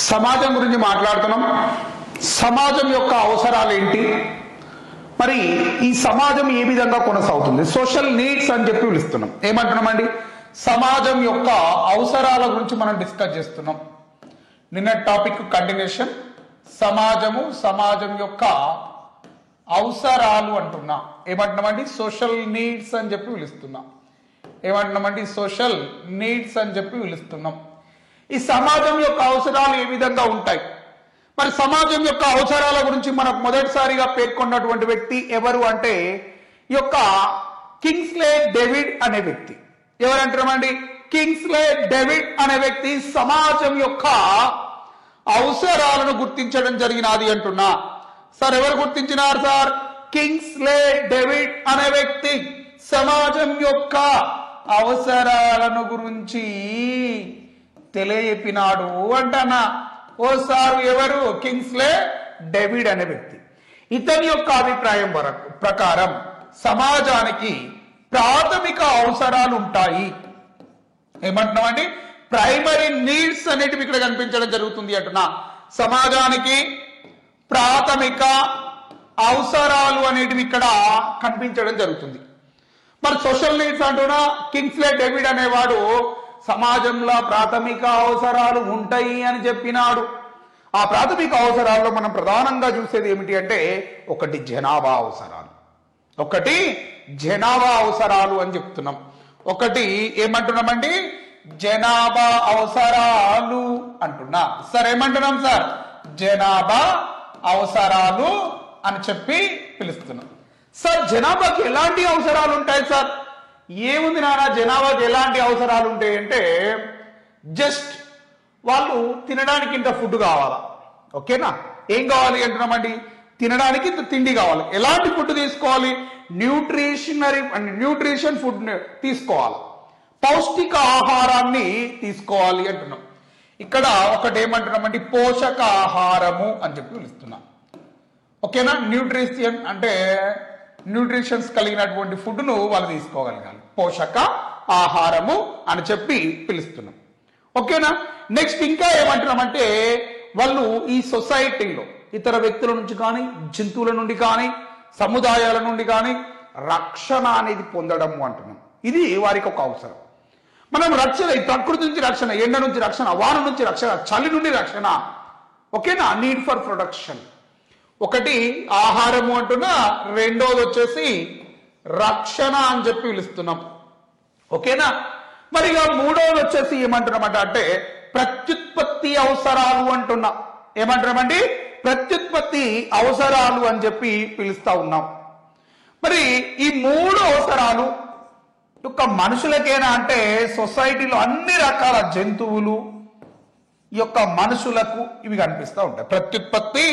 సమాజం గురించి మాట్లాడుతున్నాం. సమాజం యొక్క అవసరాలు ఏంటి, మరి ఈ సమాజం ఏ విధంగా కొనసాగుతుంది, సోషల్ నీడ్స్ అని చెప్పి పిలుస్తున్నాం. ఏమంటున్నామండి, సమాజం యొక్క అవసరాల గురించి మనం డిస్కస్ చేస్తున్నాం. నిన్న టాపిక్ కంటిన్యూషన్. సమాజం యొక్క అవసరాలు అంటున్నా. ఏమంటున్నామండి, సోషల్ నీడ్స్ అని చెప్పి పిలుస్తున్నాం. ఏమంటున్నామండి, సోషల్ నీడ్స్ అని చెప్పి పిలుస్తున్నాం. ఈ సమాజం యొక్క అవసరాలు ఏ విధంగా ఉంటాయి, మరి సమాజం యొక్క అవసరాల గురించి మనకు మొదటిసారిగా పేర్కొన్నటువంటి వ్యక్తి ఎవరు అంటే ఈ యొక్క కింగ్స్లే డేవిడ్ అనే వ్యక్తి. ఎవరంటామండి, కింగ్స్లే డేవిడ్ అనే వ్యక్తి సమాజం యొక్క అవసరాలను గుర్తించడం జరిగినది అంటున్నా. సార్ ఎవరు గుర్తించినారు సార్? కింగ్స్లే డేవిడ్ అనే వ్యక్తి సమాజం యొక్క అవసరాలను గురించి తెలియపినాడు అంటనా. ఓ సార్ ఎవరు? కింగ్స్లే డేవిడ్ అనే వ్యక్తి. ఇతని యొక్క అభిప్రాయం ప్రకారం సమాజానికి ప్రాథమిక అవసరాలు ఉంటాయి. ఏమంటున్నామండి, ప్రైమరీ నీడ్స్ అనేటివి ఇక్కడ కనిపించడం జరుగుతుంది అంటున్నా. సమాజానికి ప్రాథమిక అవసరాలు అనేటివి ఇక్కడ కనిపించడం జరుగుతుంది. మరి సోషల్ నీడ్స్ అంటున్నా కింగ్స్లే డేవిడ్ అనేవాడు సమాజంలో ప్రాథమిక అవసరాలు ఉంటాయి అని చెప్పినాడు. ఆ ప్రాథమిక అవసరాల్లో మనం ప్రధానంగా చూసేది ఏమిటి అంటే ఒకటి జనాభా అవసరాలు అని చెప్తున్నాం. ఒకటి ఏమంటున్నామండి, జనాభా అవసరాలు అంటున్నా. సార్ ఏమంటున్నాం సార్? జనాభా అవసరాలు అని చెప్పి పిలుస్తున్నాం. సార్ జనాభాకి ఎలాంటి అవసరాలు ఉంటాయి సార్? ఏముంది నాన్న, జనాభాకి ఎలాంటి అవసరాలు ఉంటాయి అంటే జస్ట్ వాళ్ళు తినడానికి ఇంత ఫుడ్ కావాలా, ఓకేనా? ఏం కావాలి అంటున్నామండి, తినడానికి ఇంత తిండి కావాలి. ఎలాంటి ఫుడ్ తీసుకోవాలి? న్యూట్రిషన్ ఫుడ్ తీసుకోవాలి, పౌష్టిక ఆహారాన్ని తీసుకోవాలి అంటున్నాం. ఇక్కడ ఒకటి ఏమంటున్నామండి, పోషక ఆహారము అని చెప్పి పిలుస్తున్నాం. ఓకేనా? న్యూట్రిషన్ అంటే న్యూట్రిషన్స్ కలిగినటువంటి ఫుడ్ను వాళ్ళు తీసుకోగలగాలి, పోషక ఆహారము అని చెప్పి పిలుస్తున్నాం. ఓకేనా? నెక్స్ట్ ఇంకా ఏమంటున్నామంటే వాళ్ళు ఈ సొసైటీలో ఇతర వ్యక్తుల నుంచి కానీ, జంతువుల నుండి కానీ, సముదాయాల నుండి కానీ రక్షణ అనేది పొందడము అంటున్నాం. ఇది వారికి ఒక అవసరం. మనం రక్షణ, ఈ ప్రకృతి నుంచి రక్షణ, ఎండ నుంచి రక్షణ, వాన నుంచి రక్షణ, చలి నుండి రక్షణ. ఓకేనా? Need for protection. ఒకటి ఆహారము అంటున్నా, రెండోది వచ్చేసి రక్షణ అని చెప్పి పిలుస్తున్నాం. ఓకేనా? మరి ఇక మూడోది వచ్చేసి ఏమంటున్నామంట అంటే ప్రత్యుత్పత్తి అవసరాలు అంటున్నా. ఏమంటున్నామండి? ప్రత్యుత్పత్తి అవసరాలు అని చెప్పి పిలుస్తా ఉన్నాం. మరి ఈ మూడు అవసరాలు యొక్క మనుషులకేనా అంటే సొసైటీలో అన్ని రకాల జంతువులు ఈ యొక్క మనుషులకు ఇవి కనిపిస్తూ ఉంటాయి. ప్రత్యుత్పత్తి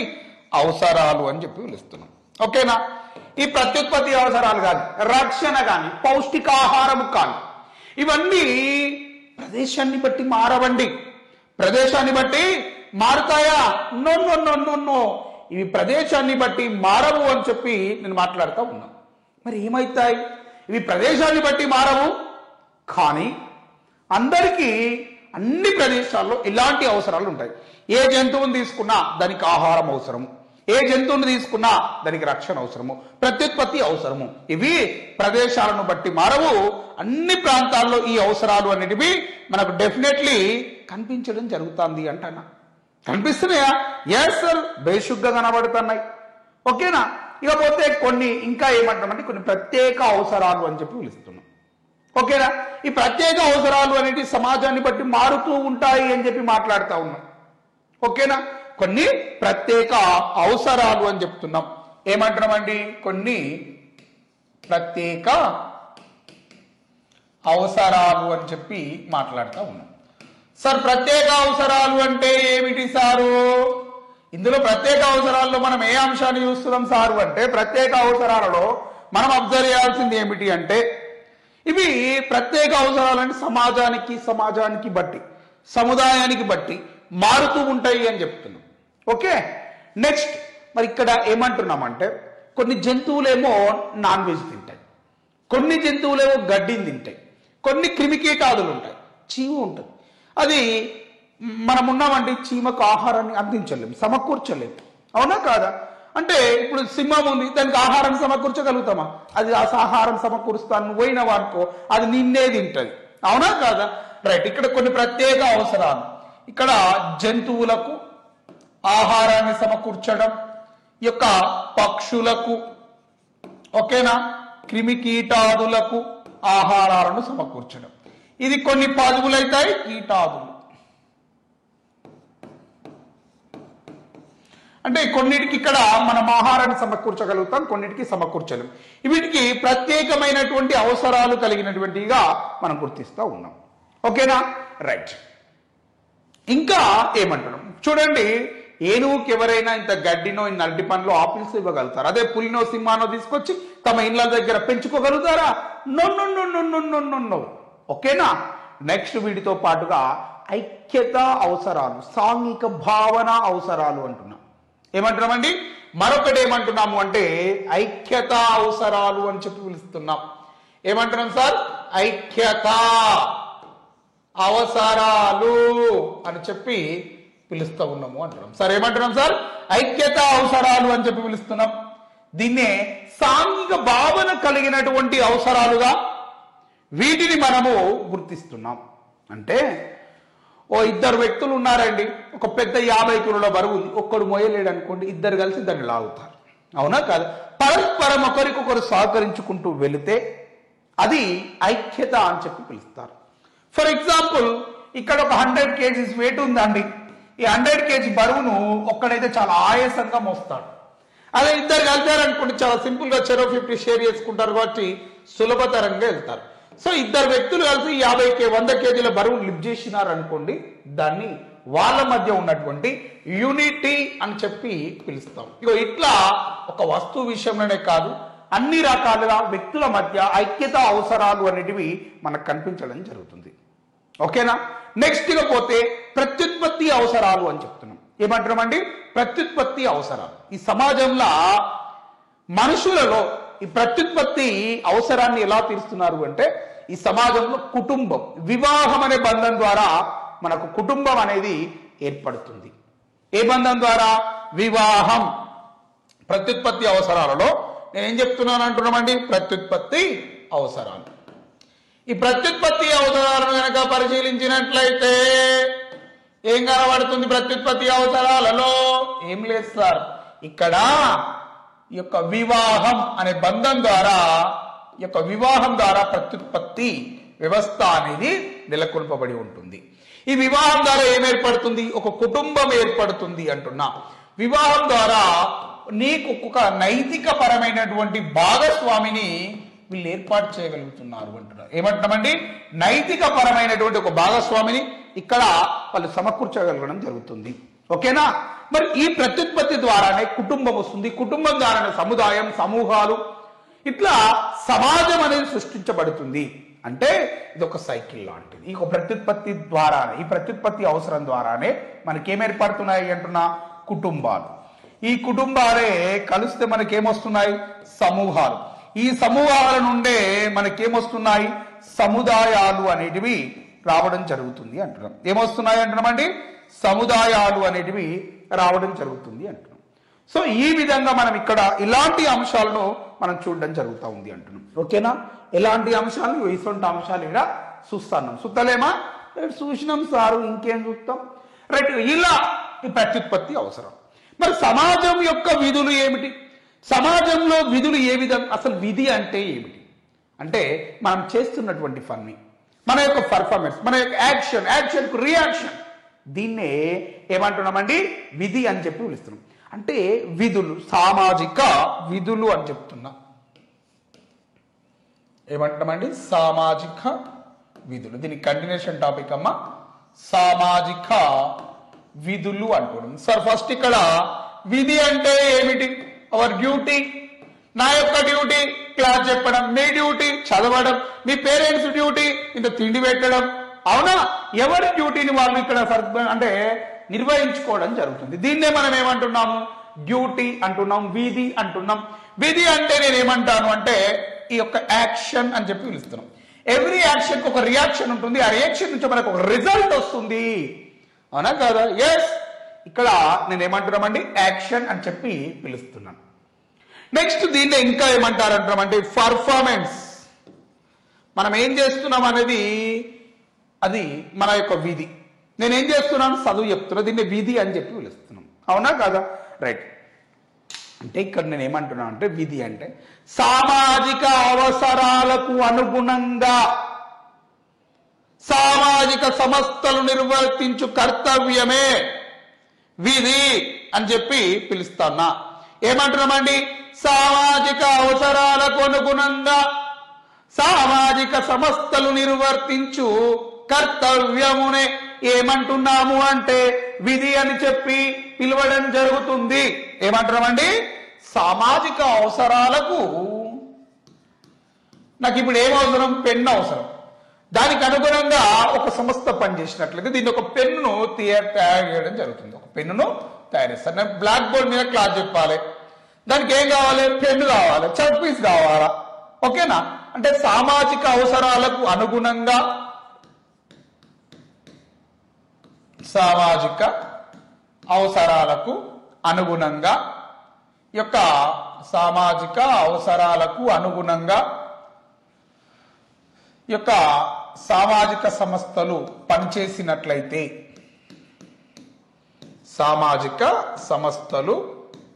అవసరాలు అని చెప్పి పిలుస్తున్నాం. ఓకేనా? ఈ ప్రత్యుత్పత్తి అవసరాలు కానీ, రక్షణ కానీ, పౌష్టికాహారం కానీ ఇవన్నీ ప్రదేశాన్ని బట్టి మారవండి. ప్రదేశాన్ని బట్టి మారుతాయా? No no no no no, ఇవి ప్రదేశాన్ని బట్టి మారవు అని చెప్పి నేను మాట్లాడుతూ ఉన్నాను. మరి ఏమవుతాయి? ఇవి ప్రదేశాన్ని బట్టి మారవు, కానీ అందరికీ అన్ని ప్రదేశాల్లో ఇలాంటి అవసరాలు ఉంటాయి. ఏ జంతువుని తీసుకున్నా దానికి ఆహారం అవసరము, ఏ జంతువుని తీసుకున్నా దానికి రక్షణ అవసరము, ప్రత్యుత్పత్తి అవసరము. ఇవి ప్రదేశాలను బట్టి మారవు. అన్ని ప్రాంతాల్లో ఈ అవసరాలు అనేటివి మనకు డెఫినెట్లీ కనిపించడం జరుగుతుంది అంటన్నా. కనిపిస్తున్నాయా? ఎస్ సార్, బేషుగ్గా కనబడుతున్నాయి. ఓకేనా? ఇకపోతే కొన్ని ఇంకా ఏమంటామంటే కొన్ని ప్రత్యేక అవసరాలు అని చెప్పి పిలుస్తున్నాం. ఓకేనా? ఈ ప్రత్యేక అవసరాలు అనేవి సమాజాన్ని బట్టి మారుతూ ఉంటాయి అని చెప్పి మాట్లాడుతూ ఉన్నాం. ఓకేనా? కొన్ని ప్రత్యేక అవసరాలు అని చెప్తున్నాం. ఏమంటున్నామండి? కొన్ని ప్రత్యేక అవసరాలు అని చెప్పి మాట్లాడుతూ ఉన్నాం. సార్ ప్రత్యేక అవసరాలు అంటే ఏమిటి సారు? ఇందులో ప్రత్యేక అవసరాల్లో మనం ఏ అంశాన్ని చూస్తున్నాం సారు అంటే ప్రత్యేక అవసరాలలో మనం అబ్జర్వ్ చేయాల్సింది ఏమిటి అంటే ఇవి ప్రత్యేక అవసరాలని సమాజానికి బట్టి, సముదాయానికి బట్టి మారుతూ ఉంటాయి అని చెప్తున్నాం. ఓకే, నెక్స్ట్ మరి ఇక్కడ ఏమంటున్నామంటే కొన్ని జంతువులేమో నాన్ వెజ్ తింటాయి, కొన్ని జంతువులేమో గడ్డిని తింటాయి, కొన్ని క్రిమికీటాదులు ఉంటాయి, చీము ఉంటుంది. అది మనం ఉన్నామండి, చీమకు ఆహారాన్ని అందించలేము, సమకూర్చలేము, అవునా కాదా? అంటే ఇప్పుడు సింహం ఉంది, దానికి ఆహారం సమకూర్చగలుగుతామా? అది ఆ ఆహారం సమకూరుస్తాను పోయినవా అనుకో, అది నిన్నే తింటది, అవునా కాదా? రైట్. ఇక్కడ కొన్ని ప్రత్యేక అవసరాలు, ఇక్కడ జంతువులకు ఆహారాన్ని సమకూర్చడం, ఈ యొక్క పక్షులకు, ఓకేనా, క్రిమికీటాదులకు ఆహారాలను సమకూర్చడం. ఇది కొన్ని పదువులైతాయి, కీటాదులు అంటే కొన్నిటికి ఇక్కడ మనం ఆహారాన్ని సమకూర్చగలుగుతాం, కొన్నిటికి సమకూర్చలేం. వీటికి ప్రత్యేకమైనటువంటి అవసరాలు కలిగినటువంటిగా మనం గుర్తిస్తూ ఉన్నాం, ఓకేనా? రైట్. ఇంకా ఏమంటున్నాం చూడండి, ఏనుగుకి ఎవరైనా ఇంత గడ్డినో ఇంత అరటి పండ్లు ఆపిల్స్ ఇవ్వగలుగుతారు, అదే పులినో సింహానో తీసుకొచ్చి తమ ఇళ్ళ దగ్గర పెంచుకోగలుగుతారా? No no no no no no no no, ఓకేనా? నెక్స్ట్ వీటితో పాటుగా ఐక్యత అవసరాలు, సాంఘిక భావన అవసరాలు అంటున్నాం. ఏమంటున్నామండి? మరొకటి ఏమంటున్నాము అంటే ఐక్యత అవసరాలు అని చెప్పి పిలుస్తున్నాం. ఏమంటున్నాం సార్? ఐక్యత అవసరాలు అని చెప్పి పిలుస్తూ ఉన్నాము అంటున్నాం. సార్ ఏమంటున్నాం సార్? ఐక్యత అవసరాలు అని చెప్పి పిలుస్తున్నాం. దీన్నే సాంఘిక భావన కలిగినటువంటి అవసరాలుగా వీటిని మనము గుర్తిస్తున్నాం. అంటే ఓ ఇద్దరు వ్యక్తులు ఉన్నారండి, ఒక పెద్ద 50 కిలోల బరువు ఉంది, ఒక్కడు మోయలేడు అనుకోండి, ఇద్దరు కలిసి దాన్ని లాగుతారు, అవునా కాదు? పరస్పరం ఒకరికొకరు సహకరించుకుంటూ వెళితే అది ఐక్యత అని చెప్పి పిలుస్తారు. ఫర్ ఎగ్జాంపుల్, ఇక్కడ ఒక 100 kgs వెయిట్ ఉందండి, ఈ 100 kg బరువును ఒక్కడైతే చాలా ఆయాసంగా మోస్తాడు. అదే ఇద్దరు కలిపారనుకోండి, చాలా సింపుల్ గా 50 షేర్ చేసుకుంటారు కాబట్టి సులభతరంగా వెళ్తారు. సో ఇద్దరు వ్యక్తులు కలిసి 100 కేజీల బరువును లిఫ్ట్ చేసినారు అనుకోండి, దాన్ని వాళ్ళ మధ్య ఉన్నటువంటి యూనిటీ అని చెప్పి పిలుస్తాం. ఇగో ఇట్లా ఒక వస్తువు విషయంలోనే కాదు, అన్ని రకాలుగా వ్యక్తుల మధ్య ఐక్యత అవసరాలు అనేటివి మనకు కనిపించడం జరుగుతుంది, ఓకేనా? నెక్స్ట్ ఇక పోతే ప్రత్యుత్పత్తి అవసరాలు అని చెప్తున్నాం. ఏమంటున్నామండి? ప్రత్యుత్పత్తి అవసరాలు. ఈ సమాజంలో మనుషులలో ఈ ప్రత్యుత్పత్తి అవసరాన్ని ఎలా తీరుస్తున్నారు అంటే, ఈ సమాజంలో కుటుంబం, వివాహం అనే బంధం ద్వారా మనకు కుటుంబం అనేది ఏర్పడుతుంది. ఏ బంధం ద్వారా? వివాహం. ప్రత్యుత్పత్తి అవసరాలలో నేనేం చెప్తున్నాను అంటున్నామండి? ప్రత్యుత్పత్తి అవసరాలు. ఈ ప్రత్యుత్పత్తి అవసరాలను కనుక పరిశీలించినట్లయితే ఏం కనబడుతుంది? ప్రత్యుత్పత్తి అవసరాలలో ఏం లేదు సార్, ఇక్కడ ఈ యొక్క వివాహం అనే బంధం ద్వారా, ఈ యొక్క వివాహం ద్వారా ప్రత్యుత్పత్తి వ్యవస్థ అనేది నెలకొల్పబడి ఉంటుంది. ఈ వివాహం ద్వారా ఏం ఏర్పడుతుంది? ఒక కుటుంబం ఏర్పడుతుంది అంటున్నా. వివాహం ద్వారా నీకు ఒక నైతిక పరమైనటువంటి భాగస్వామిని వీళ్ళు ఏర్పాటు చేయగలుగుతున్నారు అంటున్నారు. ఏమంటున్నామండి? నైతిక పరమైనటువంటి ఒక భాగస్వామిని ఇక్కడ వాళ్ళు సమకూర్చగలగడం జరుగుతుంది, ఓకేనా? మరి ఈ ప్రత్యుత్పత్తి ద్వారానే కుటుంబం వస్తుంది, కుటుంబం ద్వారానే సముదాయం, సమూహాలు, ఇట్లా సమాజం అనేది సృష్టించబడుతుంది. అంటే ఇది ఒక సైకిల్ లాంటిది. ఈ ప్రత్యుత్పత్తి ద్వారానే, ఈ ప్రత్యుత్పత్తి అవసరం ద్వారానే మనకేం ఏర్పడుతున్నాయి అంటున్నా? కుటుంబాలు. ఈ కుటుంబాలే కలిస్తే మనకేమొస్తున్నాయి? సమూహాలు. ఈ సమూహాల నుండే మనకేమొస్తున్నాయి? సముదాయాలు అనేటివి రావడం జరుగుతుంది అంటున్నాం. ఏమొస్తున్నాయి అంటున్నామండి? సముదాయాలు అనేటివి రావడం జరుగుతుంది అంటున్నాం. సో ఈ విధంగా మనం ఇక్కడ ఇలాంటి అంశాలను మనం చూడడం జరుగుతూ ఉంది అంటున్నాం, ఓకేనా? ఎలాంటి అంశాలు? ఇటువంటి అంశాలు ఇక్కడ చూస్తున్నాం. చూస్తలేమా? చూసినాం సారు, ఇంకేం చూస్తాం? రైట్. ఇలా ఈ ప్రత్యుత్పత్తి అవసరం. మరి సమాజం యొక్క విధులు ఏమిటి? సమాజంలో విధులు ఏ విధంగా? అసలు విధి అంటే ఏమిటి అంటే మనం చేస్తున్నటువంటి పని, మన యొక్క పర్ఫార్మెన్స్, మన యొక్క యాక్షన్ కు రియాక్షన్, దీన్నే ఏమంటున్నామండి? విధి అని చెప్పి పిలుస్తున్నాం. అంటే విధులు, సామాజిక విధులు అని చెప్తున్నా. ఏమంటున్నామండి? సామాజిక విధులు. దీనికి కంటిన్యూషన్ టాపిక్ అమ్మా, సామాజిక విధులు అంటున్నాం. సార్ ఫస్ట్ ఇక్కడ విధి అంటే ఏమిటి? Our duty. నా యొక్క డ్యూటీ క్లాస్ చెప్పడం, మీ డ్యూటీ చదవడం, మీ పేరెంట్స్ డ్యూటీ ఇంత తిండి పెట్టడం, అవునా? ఎవరి డ్యూటీని వాళ్ళు ఇక్కడ అంటే నిర్వహించుకోవడం జరుగుతుంది. దీన్నే మనం ఏమంటున్నాము? డ్యూటీ అంటున్నాం, విధి అంటున్నాం. విధి అంటే నేను ఏమంటాను అంటే ఈ యొక్క యాక్షన్ అని చెప్పి పిలుస్తున్నాం. ఎవ్రీ యాక్షన్ ఒక రియాక్షన్ ఉంటుంది, ఆ రియాక్షన్ నుంచి మనకు ఒక రిజల్ట్ వస్తుంది. అవునా కాదా? ఎస్, ఇక్కడ నేను ఏమంటున్నామండి, యాక్షన్ అని చెప్పి పిలుస్తున్నాను. నెక్స్ట్ దీన్ని ఇంకా ఏమంటారంటామంటే పర్ఫార్మెన్స్. మనం ఏం చేస్తున్నాం అనేది అది మన యొక్క విధి. నేనేం చేస్తున్నాను, చదువు చెప్తున్నా, దీన్ని విధి అని చెప్పి పిలుస్తున్నాం. అవునా కాదా? రైట్. అంటే ఇక్కడ నేను ఏమంటున్నా అంటే విధి అంటే సామాజిక అవసరాలకు అనుగుణంగా సామాజిక సంస్థలు నిర్వర్తించు కర్తవ్యమే విధి అని చెప్పి పిలుస్తున్నా. ఏమంటున్నామండి, సామాజిక అవసరాలకు అనుగుణంగా సామాజిక సంస్థలు నిర్వర్తించు కర్తవ్యమునే ఏమంటున్నాము అంటే విధి అని చెప్పి పిలవడం జరుగుతుంది. ఏమంటున్నామండి, సామాజిక అవసరాలకు నాకు ఇప్పుడు ఏం అవసరం, పెన్ను అవసరం. దానికి అనుగుణంగా ఒక సంస్థ పనిచేసినట్లయితే దీన్ని ఒక పెన్నును తయారు చేయడం జరుగుతుంది. ఒక పెన్నును తయారు చేస్తారు. నేను బ్లాక్ బోర్డ్ మీద క్లాస్ చెప్పాలి, దానికి ఏం కావాలి, పెన్ను కావాలి, చాక్ పీస్ కావాలా? ఓకేనా? అంటే సామాజిక అవసరాలకు అనుగుణంగా సామాజిక అవసరాలకు అనుగుణంగా యొక్క సామాజిక అవసరాలకు అనుగుణంగా యొక్క సామాజిక సంస్థలు పనిచేసినట్లయితే సామాజిక సంస్థలు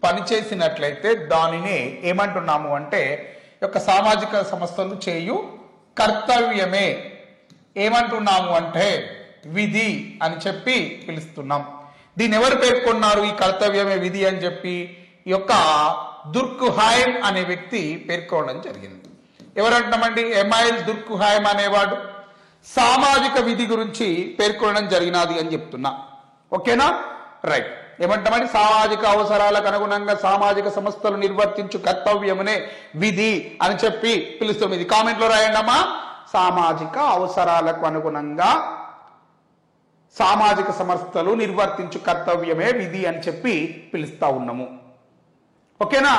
పనిచేసినట్లయితే దానిని ఏమంటున్నాము అంటే యొక్క సామాజిక సంస్థలు చేయు కర్తవ్యమే ఏమంటున్నాము అంటే విధి అని చెప్పి పిలుస్తున్నాం. దీన్ని ఎవరు పేర్కొన్నారు, ఈ కర్తవ్యమే విధి అని చెప్పి? ఈ యొక్క దుర్క్హాయిమ్ అనే వ్యక్తి పేర్కొనడం జరిగింది. ఎవరంటున్నామండి, ఎమైల్ దుర్క్హాయిమ్ అనేవాడు సామాజిక విధి గురించి పేర్కొనడం జరిగినది అని చెప్తున్నా. ఓకేనా? రైట్. ఏమంటామండి, సామాజిక అవసరాలకు అనుగుణంగా సామాజిక సంస్థలు నిర్వర్తించు కర్తవ్యమునే విధి అని చెప్పి పిలుస్తాం. ఇది కామెంట్ లో రాయండి అమ్మా. సామాజిక అవసరాలకు అనుగుణంగా సామాజిక సంస్థలు నిర్వర్తించు కర్తవ్యమే విధి అని చెప్పి పిలుస్తా ఉన్నాము. ఓకేనా?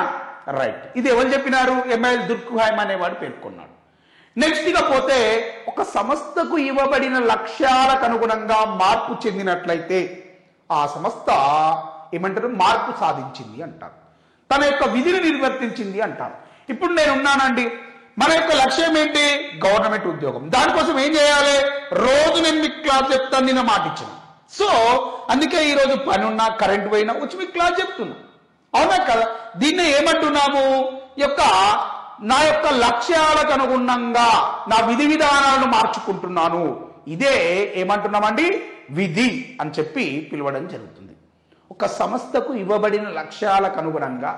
రైట్. ఇది ఎవరు చెప్పినారు, ఎమైల్ దుర్క్హాయిమ్ అనేవాడు పేర్కొన్నాడు. నెక్స్ట్ ఇక పోతే ఒక సంస్థకు ఇవ్వబడిన లక్ష్యాలకు అనుగుణంగా మార్పు చెందినట్లయితే ఆ సంస్థ ఏమంటారు, మార్పు సాధించింది అంటారు. తన యొక్క విధిని నిర్వర్తించింది అంటారు. ఇప్పుడు నేను ఉన్నానండి, మన యొక్క లక్ష్యం ఏంటి, గవర్నమెంట్ ఉద్యోగం. దానికోసం ఏం చేయాలి, రోజు నేను మీకు క్లాస్ చెప్తాను, నిన్న మాట ఇచ్చిన. సో అందుకే ఈరోజు పని ఉన్నా కరెంట్ పోయినా వచ్చి మీకు క్లాస్ చెప్తున్నా. అవునా కదా? దీన్ని ఏమంటున్నాము, నా యొక్క లక్ష్యాలకు అనుగుణంగా నా విధి విధానాలను మార్చుకుంటున్నాను. ఇదే ఏమంటున్నామండి, విధి అని చెప్పి పిలవడం జరుగుతుంది. ఒక సంస్థకు ఇవ్వబడిన లక్ష్యాలకు అనుగుణంగా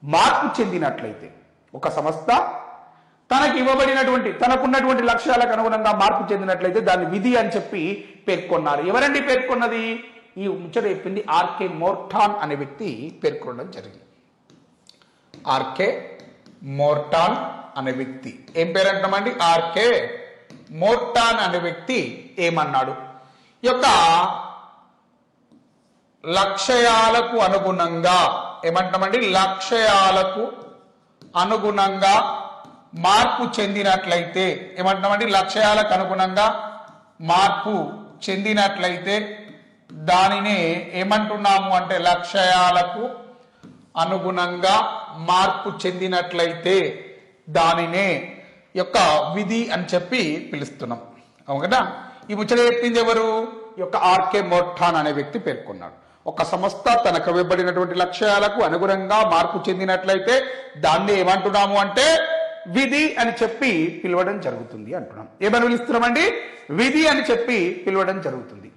మార్పు చెందినట్లయితే, ఒక సంస్థ తనకున్నటువంటి లక్ష్యాలకు అనుగుణంగా మార్పు చెందినట్లయితే దాన్ని విధి అని చెప్పి పేర్కొన్నారు. ఎవరండి పేర్కొన్నది? ఈ ముచ్చట చెప్పింది ఆర్కే మోర్టాన్ అనే వ్యక్తి పేర్కొనడం జరిగింది. ఆర్కే మోర్టాన్ అనే వ్యక్తి ఏం పేరు అంటామండి, ఆర్కే మోర్టాన్ అనే వ్యక్తి ఏమన్నాడు, యొక్క లక్ష్యాలకు అనుగుణంగా ఏమంటామండి, లక్ష్యాలకు అనుగుణంగా మార్పు చెందినట్లయితే ఏమంటామండి, లక్ష్యాలకు అనుగుణంగా మార్పు చెందినట్లయితే దానిని ఏమంటున్నాము అంటే లక్ష్యాలకు అనుగుణంగా మార్పు చెందినట్లయితే దానినే యొక్క విధి అని చెప్పి పిలుస్తున్నాం. అవును కదా? ఈ ముచ్చట చెప్పింది ఎవరు, యొక్క ఆర్కే మోర్టాన్ అనే వ్యక్తి పేర్కొన్నాడు. ఒక సంస్థ తనకు ఇవ్వబడినటువంటి లక్ష్యాలకు అనుగుణంగా మార్పు చెందినట్లయితే దాన్ని ఏమంటున్నాము అంటే విధి అని చెప్పి పిలవడం జరుగుతుంది అంటున్నాం. ఏమని పిలుస్తున్నామండి, విధి అని చెప్పి పిలవడం జరుగుతుంది.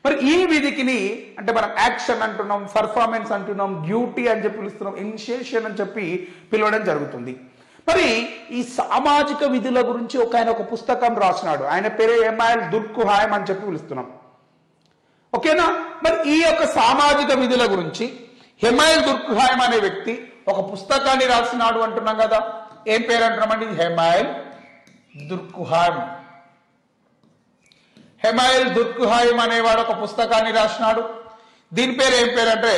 మరి ఈ విధికిని అంటే మనం యాక్షన్ అంటున్నాం, పర్ఫార్మెన్స్ అంటున్నాం, డ్యూటీ అని చెప్పి పిలుస్తున్నాం, ఇనిషియేషన్ అని చెప్పి పిలవడం జరుగుతుంది. మరి ఈ సామాజిక విధుల గురించి ఆయన ఒక పుస్తకం రాసినాడు. ఆయన పేరే ఎమైల్ దుర్క్హాయిమ్ అని చెప్పి పిలుస్తున్నాం. ఓకేనా? మరి ఈ యొక్క సామాజిక విధుల గురించి ఎమైల్ దుర్క్హాయిమ్ అనే వ్యక్తి ఒక పుస్తకాన్ని రాసినాడు అంటున్నాం కదా. ఏం పేరు అంటున్నామండి, ఎమైల్ దుర్క్హాయిమ్. ఎమైల్ దుర్క్హాయిమ్ అనేవాడు ఒక పుస్తకాన్ని రాసినాడు. దీని పేరు ఏం పేరు అంటే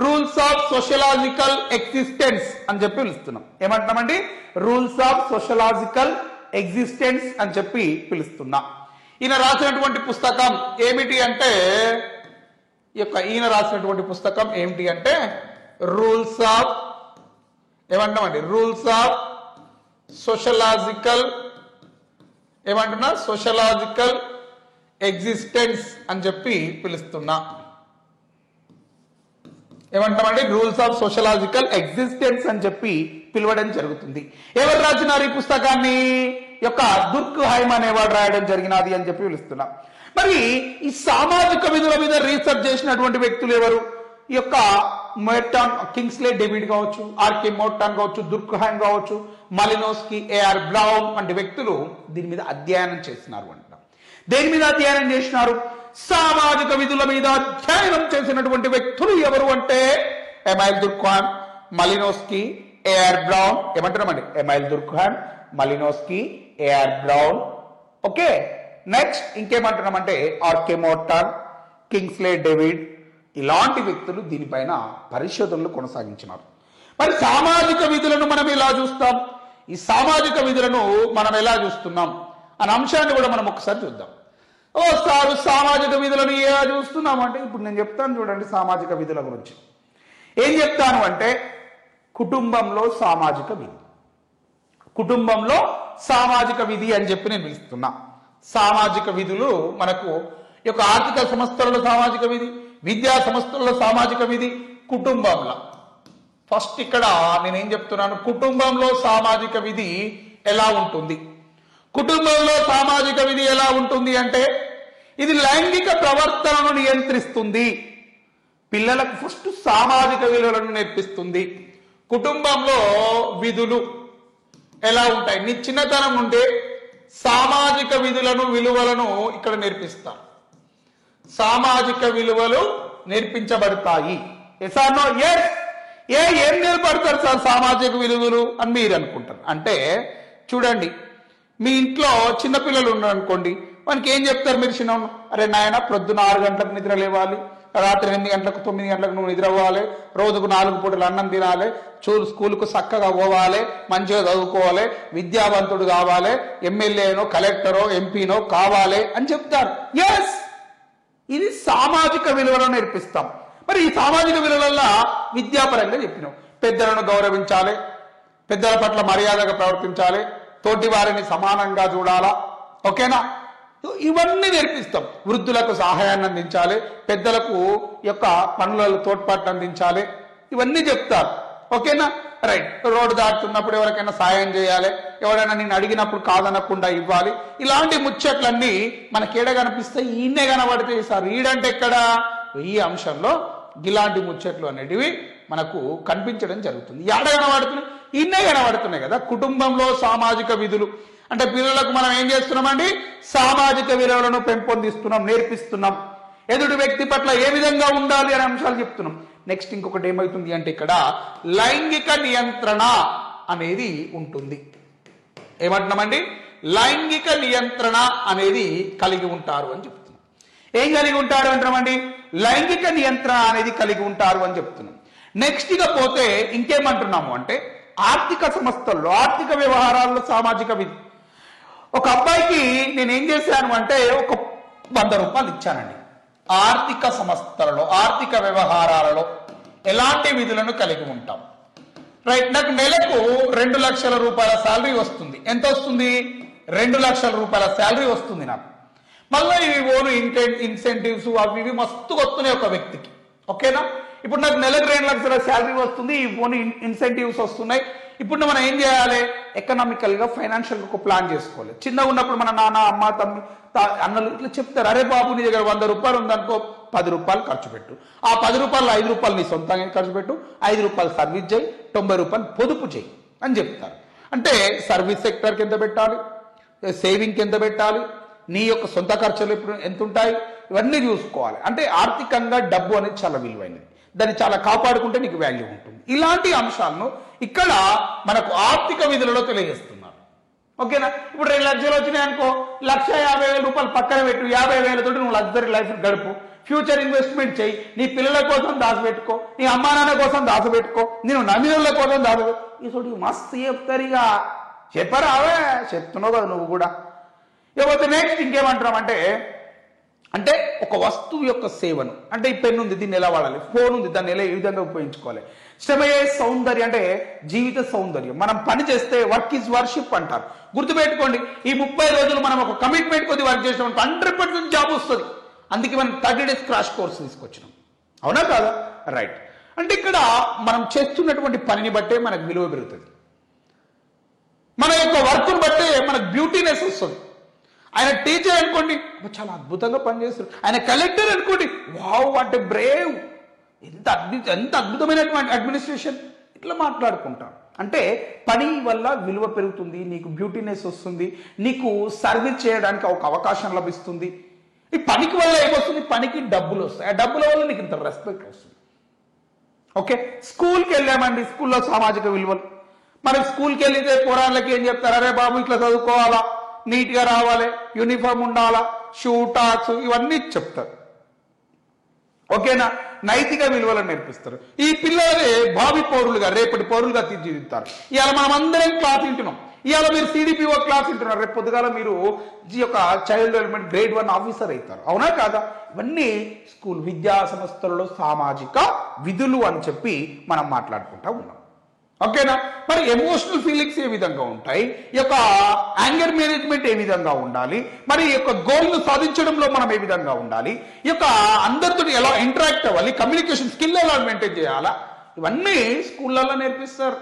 రూల్స్ ఆఫ్ సోషలాజికల్ ఎగ్జిస్టెన్స్ అని చెప్పి పిలుస్తున్నాం. ఏమంటున్నామండి, రూల్స్ ఆఫ్ సోషలాజికల్ ఎగ్జిస్టెన్స్ అని చెప్పి పిలుస్తున్నా. ఈయన రాసినటువంటి పుస్తకం ఏమిటి అంటే ఈయన రాసినటువంటి పుస్తకం ఏమిటి అంటే రూల్స్ ఆఫ్ ఏమంటామండి రూల్స్ ఆఫ్ సోషలాజికల్ ఏమంటున్నా సోషలాజికల్ ఎగ్జిస్టెన్స్ అని చెప్పి పిలుస్తున్నా. ఏమంటామండి రూల్స్ ఆఫ్ సోషలాజికల్ ఎగ్జిస్టెన్స్ అని చెప్పి పిలవడం జరుగుతుంది. ఎవరు రాసినారు ఈ పుస్తకాన్ని? దుర్క్హైమ్ అనేవాడు రాయడం జరిగినది అని చెప్పి పిలుస్తున్నా. మరి ఈ సామాజిక విధుల మీద రీసెర్చ్ చేసినటువంటి వ్యక్తులు ఎవరు? మోర్టాన్ కింగ్స్లే డేవిడ్ కావచ్చు, ఆర్కే మోర్టాన్ కావచ్చు, దుర్క్హైమ్ కావచ్చు, మాలినోస్కీ, ఏఆర్ బ్రౌన్ వంటి వ్యక్తులు దీని మీద అధ్యయనం చేసినారు అంట. దేని మీద అధ్యయనం చేసినారు? సామాజిక విధుల మీద అధ్యయనం చేసినటువంటి వ్యక్తులు ఎవరు అంటే Emile Durkheim, Malinowski, AR Brown. ఏమంటున్నామండి? Emile Durkheim, Malinowski, AR Brown. Okay, next ఇంకేమంటున్నామంటే ఆర్కే మోర్టాన్, కింగ్స్లే డేవిడ్. ఇలాంటి వ్యక్తులు దీనిపైన పరిశోధనలు కొనసాగించినారు. మరి సామాజిక విధులను మనం ఎలా చూస్తాం? ఈ సామాజిక విధులను మనం ఎలా చూస్తున్నాం అనే అంశాన్ని కూడా మనం ఒకసారి చూద్దాం. సామాజిక విధులను ఎలా చూస్తున్నాం అంటే ఇప్పుడు నేను చెప్తాను చూడండి. సామాజిక విధుల గురించి ఏం చెప్తాను అంటే కుటుంబంలో సామాజిక విధి, కుటుంబంలో సామాజిక విధి అని చెప్పి నేను పిలుస్తున్నా. సామాజిక విధులు మనకు ఆర్థిక సంస్థలలో సామాజిక విధి, విద్యా సంస్థలలో సామాజిక విధి, కుటుంబంలో. ఫస్ట్ ఇక్కడ నేనేం చెప్తున్నాను, కుటుంబంలో సామాజిక విధి ఎలా ఉంటుంది? కుటుంబంలో సామాజిక విధి ఎలా ఉంటుంది అంటే ఇది లైంగిక ప్రవర్తనను నియంత్రిస్తుంది. పిల్లలకు ఫస్ట్ సామాజిక విలువలను నేర్పిస్తుంది. కుటుంబంలో విధులు ఎలా ఉంటాయి? నీ చిన్నతనం నుండి సామాజిక విధులను విలువలను ఇక్కడ నేర్పిస్తారు. సామాజిక విలువలు నేర్పించబడతాయి. ఏం నేర్పడతారు సార్ సామాజిక విలువలు అని మీరు అనుకుంటారు. అంటే చూడండి, మీ ఇంట్లో చిన్నపిల్లలు ఉన్నారు అనుకోండి, వానికి ఏం చెప్తారు మీరు? చిన్న అరే నాయన ప్రొద్దున 6 గంటలకు నిద్ర లేవాలి, రాత్రి 8 గంటలకు 9 గంటలకు నువ్వు నిద్ర అవ్వాలి, రోజుకు 4 పూటలు అన్నం తినాలి, స్కూల్కు చక్కగా పోవాలి, మంచిగా చదువుకోవాలి, విద్యావంతుడు కావాలి, ఎమ్మెల్యేనో కలెక్టరో ఎంపీనో కావాలి అని చెప్తారు. ఇది సామాజిక విలువలను నేర్పిస్తాం. మరి ఈ సామాజిక విలువలలో విద్యాపరంగా చెప్పినాం. పెద్దలను గౌరవించాలి, పెద్దల పట్ల మర్యాదగా ప్రవర్తించాలి, తోటి వారిని సమానంగా చూడాలా. ఓకేనా? ఇవన్నీ నేర్పిస్తాం. వృద్ధులకు సహాయాన్ని అందించాలి, పెద్దలకు పనులలో తోడ్పాటు అందించాలి, ఇవన్నీ చెప్తారు. ఓకేనా? రైట్. రోడ్డు దాటుతున్నప్పుడు ఎవరికైనా సాయం చేయాలి, ఎవరైనా నేను అడిగినప్పుడు కాదనకుండా ఇవ్వాలి. ఇలాంటి ముచ్చట్లన్నీ మనకేడ కనిపిస్తాయి? ఈయనే కనబడితే సార్ ఈడంటే ఎక్కడ? ఈ అంశంలో ఇలాంటి ముచ్చట్లు అనేటివి మనకు కనిపించడం జరుగుతుంది. ఏడ కనబడుతున్నాయి? ఈయనే కనబడుతున్నాయి కదా. కుటుంబంలో సామాజిక విధులు అంటే పిల్లలకు మనం ఏం చేస్తున్నామండి? సామాజిక విలువలను పెంపొందిస్తున్నాం, నేర్పిస్తున్నాం. ఎదుటి వ్యక్తి పట్ల ఏ విధంగా ఉండాలి అనే అంశాలు చెప్తున్నాం. నెక్స్ట్ ఇంకొకటి ఏమవుతుంది అంటే ఇక్కడ లైంగిక నియంత్రణ అనేది ఉంటుంది. ఏమంటున్నామండి? లైంగిక నియంత్రణ అనేది కలిగి ఉంటారు అని చెప్తున్నాం. ఏం కలిగి ఉంటారు అంటున్నామండి? లైంగిక నియంత్రణ అనేది కలిగి ఉంటారు అని చెప్తున్నాం. నెక్స్ట్ ఇక పోతే ఇంకేమంటున్నాము అంటే ఆర్థిక సంస్థల్లో, ఆర్థిక వ్యవహారాల్లో సామాజిక విధి. ఒక అబ్బాయికి నేనేం చేశాను అంటే 100 రూపాయలు ఇచ్చానండి. ఆర్థిక సంస్థలలో, ఆర్థిక వ్యవహారాలలో ఎలాంటి విధులను కలిగి ఉంటాం? రైట్. నాకు నెలకు 2 లక్షల రూపాయల శాలరీ వస్తుంది. ఎంత వస్తుంది? 2 లక్షల రూపాయల శాలరీ వస్తుంది నాకు. మళ్ళీ ఇవి ఓను ఇన్సెంటివ్స్ అవి ఇవి మస్తు వస్తున్నాయి ఒక వ్యక్తికి. ఓకేనా? ఇప్పుడు నాకు నెలకు 2 లక్షల శాలరీ వస్తుంది, ఈ ఓను ఇన్సెంటివ్స్ వస్తున్నాయి. ఇప్పుడు మనం ఏం చేయాలి? ఎకనామికల్ గా ఫైనాన్షియల్ గా ఒక ప్లాన్ చేసుకోవాలి. చిన్నగా ఉన్నప్పుడు మన నాన్న, అమ్మ, తమ్మి, అన్నలు ఇట్లా చెప్తారు, అరే బాబు నీ దగ్గర 100 రూపాయలు ఉందనుకో, 10 రూపాయలు ఖర్చు పెట్టు. ఆ 10 రూపాయలు 5 రూపాయలు నీ సొంతంగా ఖర్చు పెట్టు, 5 రూపాయలు సర్వీస్ చేయి, 90 రూపాయలు పొదుపు చేయి అని చెప్తారు. అంటే సర్వీస్ సెక్టర్కి ఎంత పెట్టాలి, సేవింగ్కి ఎంత పెట్టాలి, నీ యొక్క సొంత ఖర్చులు ఇప్పుడు ఎంత ఉంటాయి, ఇవన్నీ చూసుకోవాలి. అంటే ఆర్థికంగా డబ్బు అనేది చాలా విలువైనది, దాన్ని చాలా కాపాడుకుంటే నీకు వాల్యూ ఉంటుంది. ఇలాంటి అంశాలను ఇక్కడ మనకు ఆర్థిక విధులలో తెలియజేస్తున్నారు. ఓకేనా? ఇప్పుడు 2 లక్షలు వచ్చినాయి అనుకో, 1,50,000 రూపాయలు పక్కన పెట్టు, 50,000 తోటి నువ్వు లగ్జరీ లైఫ్ గడుపు, ఫ్యూచర్ ఇన్వెస్ట్మెంట్ చేయి, నీ పిల్లల కోసం దాచిపెట్టుకో, నీ అమ్మా నాన్న కోసం దాచిపెట్టుకో, నేను నమ్మినోళ్ళ కోసం దాచిపెట్టుకో. ఈ చోటు మస్తు చెప్తారు. ఇక చెప్పరావే, చెప్తున్నావు కదా నువ్వు కూడా. ఇకపోతే నెక్స్ట్ ఇంకేమంటున్నామంటే అంటే ఒక వస్తువు యొక్క సేవను, అంటే ఈ పెన్ ఉంది దీన్ని ఎలా వాడాలి, ఫోన్ ఉంది దాన్ని ఎలా ఏ విధంగా ఉపయోగించుకోవాలి, శ్రమయే సౌందర్యం అంటే జీవిత సౌందర్యం. మనం పని చేస్తే వర్క్ ఈజ్ వర్షిప్ అంటారు. గుర్తుపెట్టుకోండి, ఈ 30 రోజులు మనం ఒక కమిట్మెంట్ కొద్ది వర్క్ చేసినాం 100% జాబ్ వస్తుంది. అందుకే మనం 30 days క్రాష్ కోర్స్ తీసుకొచ్చినాం. అవునా కాదా? రైట్. అంటే ఇక్కడ మనం చేస్తున్నటువంటి పనిని బట్టే మనకు విలువ పెరుగుతుంది, మన యొక్క వర్క్ను బట్టే మనకు బ్యూటీనెస్ వస్తుంది. ఆయన టీచర్ అనుకోండి, చాలా అద్భుతంగా పనిచేస్తారు. ఆయన కలెక్టర్ అనుకోండి, వావ్ వాట్ ఎ బ్రేవ్, ఎంత అద్భుతమైనటువంటి అడ్మినిస్ట్రేషన్. ఇట్లా మాట్లాడుకుంటాం. అంటే పని వల్ల విలువ పెరుగుతుంది, నీకు బ్యూటీనెస్ వస్తుంది, నీకు సర్వీస్ చేయడానికి ఒక అవకాశం లభిస్తుంది. ఈ పనికి వల్ల ఏమొస్తుంది, పనికి డబ్బులు వస్తాయి, ఆ డబ్బుల వల్ల నీకు ఇంత రెస్పెక్ట్ వస్తుంది. ఓకే, స్కూల్కి వెళ్ళామండి, స్కూల్లో సామాజిక విలువలు. మరి స్కూల్కి వెళ్తే పోరాళ్ళకి ఏం చెప్తారు, అరే బాబు ఇట్లా చదువుకోవాలా, నీట్గా రావాలి, యూనిఫామ్ ఉండాలా, షూ టాక్స్ ఇవన్నీ చెప్తారు. ఓకేనా? నైతిక విలువలను నేర్పిస్తారు. ఈ పిల్లలే భావి పౌరులుగా, రేపటి పౌరులుగా తీర్చిదిద్దుతారు. ఇవాళ మనం అందరం క్లాస్ వింటున్నాం, ఇవాళ మీరు సిడిపిఓ క్లాస్ వింటున్నారు, రేపు పొద్దుగాల మీరు ఈ యొక్క చైల్డ్ డెవలప్మెంట్ గ్రేడ్ 1 ఆఫీసర్ అవుతారు. అవునా కాదా? ఇవన్నీ స్కూల్ విద్యా సంస్థలలో సామాజిక విధులు అని చెప్పి మనం మాట్లాడుకుంటా ఉన్నాం. ఓకేనా? మరి ఎమోషనల్ ఫీలింగ్స్ ఏ విధంగా ఉంటాయి, ఈ యొక్క యాంగర్ మేనేజ్మెంట్ ఏ విధంగా ఉండాలి, మరి ఈ యొక్క గోల్ను సాధించడంలో మనం ఏ విధంగా ఉండాలి, ఈ యొక్క అందరితో ఎలా ఇంటరాక్ట్ అవ్వాలి, కమ్యూనికేషన్ స్కిల్ ఎలా మెయింటైన్ చేయాలా, ఇవన్నీ స్కూళ్ళల్లో నేర్పిస్తారు.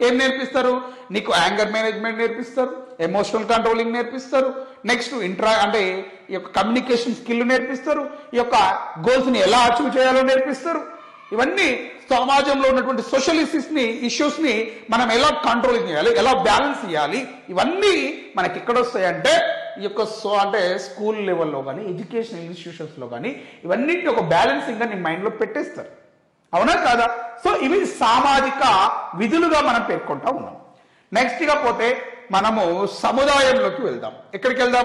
ఏం నేర్పిస్తారు? నీకు యాంగర్ మేనేజ్మెంట్ నేర్పిస్తారు, ఎమోషనల్ కంట్రోలింగ్ నేర్పిస్తారు, నెక్స్ట్ అంటే ఈ యొక్క కమ్యూనికేషన్ స్కిల్ నేర్పిస్తారు, ఈ యొక్క గోల్స్ని ఎలా అచీవ్ చేయాలో నేర్పిస్తారు. ఇవన్నీ సమాజంలో ఉన్నటువంటి సోషల్ ఇష్యూస్ ని మనం ఎలా కంట్రోల్ చేయాలి, ఎలా బ్యాలెన్స్ చేయాలి, ఇవన్నీ మనకి ఎక్కడ వస్తాయంటే ఈ యొక్క అంటే స్కూల్ లెవెల్లో కానీ ఎడ్యుకేషనల్ ఇన్స్టిట్యూషన్స్ లో కానీ ఇవన్నింటిని ఒక బ్యాలెన్సింగ్ గా నీ మైండ్ లో పెట్టేస్తారు. అవునా కాదా? సో ఇవి సామాజిక విధులుగా మనం పేర్కొంటా ఉన్నాం. నెక్స్ట్ గా పోతే మనము సముదాయంలోకి వెళ్దాం. ఎక్కడికి వెళ్దాం?